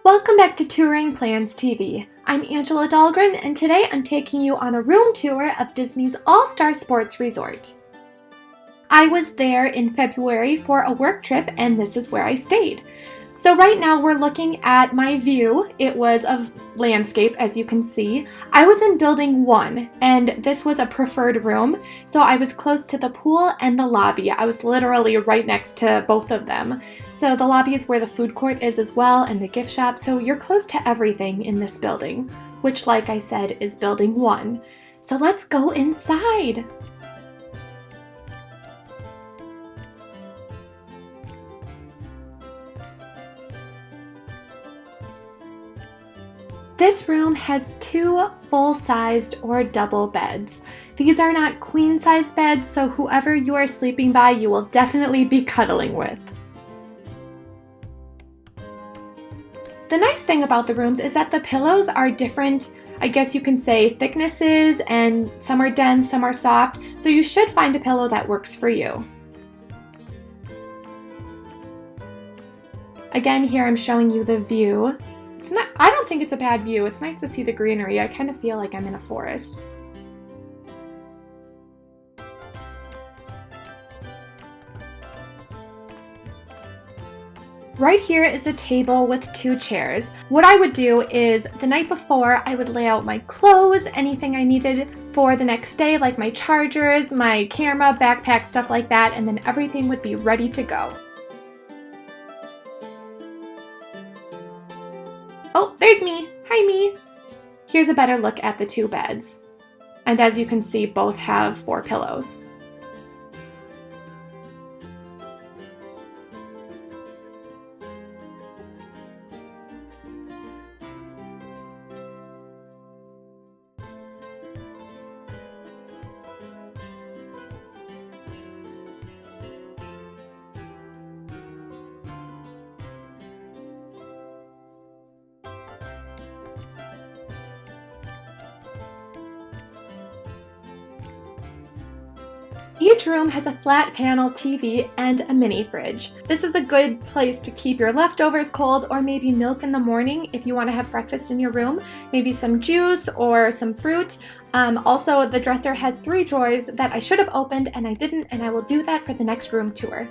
Welcome back to Touring Plans TV. I'm Angela Dahlgren, and today I'm taking you on a room tour of Disney's All-Star Sports Resort. I was there in February for a work trip, and this is where I stayed. So right now we're looking at my view. It was of landscape, as you can see. I was in building 1, and this was a preferred room, so I was close to the pool and the lobby. I was literally right next to both of them. So the lobby is where the food court is as well, and the gift shop, so you're close to everything in this building, which, like I said, is building 1. So let's go inside. This room has 2 full-sized or double beds. These are not queen-size beds, so whoever you are sleeping by, you will definitely be cuddling with. The nice thing about the rooms is that the pillows are different, I guess you can say, thicknesses, and some are dense, some are soft, so you should find a pillow that works for you. Again, here I'm showing you the view. I don't think it's a bad view. It's nice to see the greenery. I kind of feel like I'm in a forest. Right here is a table with 2 chairs. What I would do is the night before I would lay out my clothes, anything I needed for the next day, like my chargers, my camera, backpack, stuff like that, and then everything would be ready to go. Oh, there's me. Hi, me. Here's a better look at the 2 beds. And as you can see, both have 4 pillows. Each room has a flat panel TV and a mini fridge. This is a good place to keep your leftovers cold, or maybe milk in the morning if you want to have breakfast in your room, maybe some juice or some fruit. Also, the dresser has 3 drawers that I should have opened and I didn't, and I will do that for the next room tour.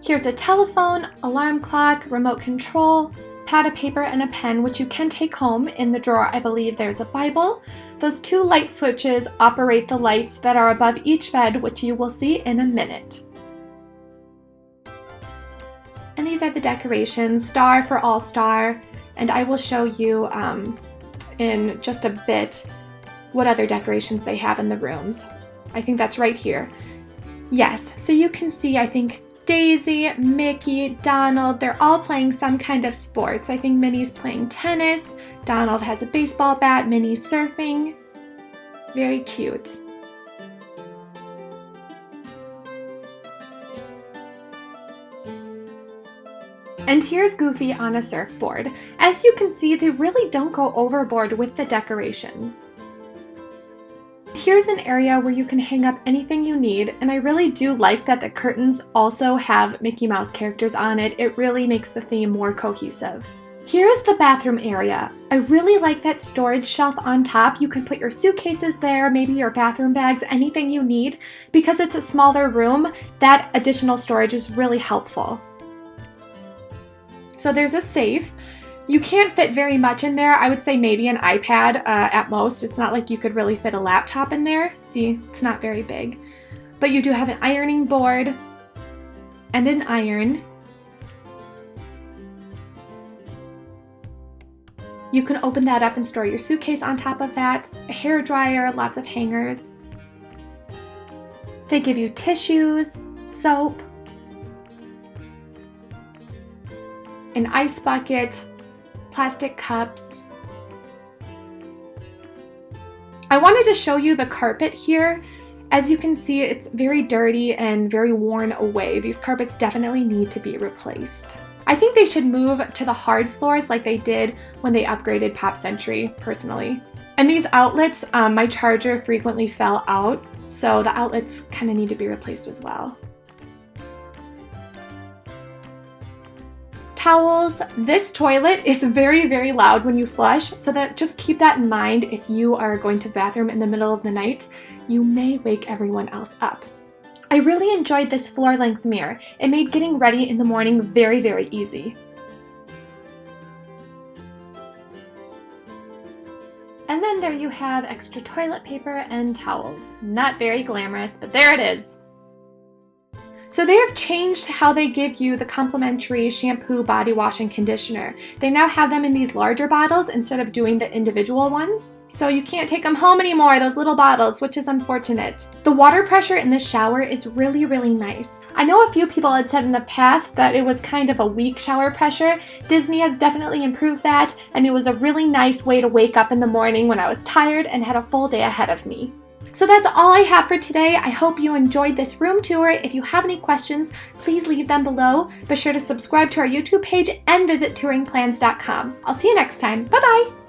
Here's a telephone, alarm clock, remote control, pad of paper, and a pen, which you can take home. In the drawer, I believe there's a Bible. Those 2 light switches operate the lights that are above each bed, which you will see in a minute. And these are the decorations, star for All Star, and I will show you in just a bit what other decorations they have in the rooms. I think that's right here. Yes, so you can see, I think, Daisy, Mickey, Donald, they're all playing some kind of sports. I think Minnie's playing tennis, Donald has a baseball bat, Minnie's surfing. Very cute. And here's Goofy on a surfboard. As you can see, they really don't go overboard with the decorations. Here's an area where you can hang up anything you need, and I really do like that the curtains also have Mickey Mouse characters on it. It really makes the theme more cohesive. Here's the bathroom area. I really like that storage shelf on top. You can put your suitcases there, maybe your bathroom bags, anything you need. Because it's a smaller room, that additional storage is really helpful. So there's a safe. You can't fit very much in there. I would say maybe an iPad at most. It's not like you could really fit a laptop in there. See, it's not very big. But you do have an ironing board and an iron. You can open that up and store your suitcase on top of that. A hair dryer, lots of hangers. They give you tissues, soap, an ice bucket, plastic cups. I wanted to show you the carpet here. As you can see, it's very dirty and very worn away. These carpets definitely need to be replaced. I think they should move to the hard floors like they did when they upgraded Pop Century, personally. And these outlets, my charger frequently fell out, so the outlets kind of need to be replaced as well. Towels. This toilet is very, very loud when you flush, so just keep that in mind if you are going to the bathroom in the middle of the night. You may wake everyone else up. I really enjoyed this floor-length mirror. It made getting ready in the morning very, very easy. And then there you have extra toilet paper and towels. Not very glamorous, but there it is. So they have changed how they give you the complimentary shampoo, body wash, and conditioner. They now have them in these larger bottles instead of doing the individual ones. So you can't take them home anymore, those little bottles, which is unfortunate. The water pressure in this shower is really, really nice. I know a few people had said in the past that it was kind of a weak shower pressure. Disney has definitely improved that, and it was a really nice way to wake up in the morning when I was tired and had a full day ahead of me. So that's all I have for today. I hope you enjoyed this room tour. If you have any questions, please leave them below. Be sure to subscribe to our YouTube page and visit TouringPlans.com. I'll see you next time. Bye-bye!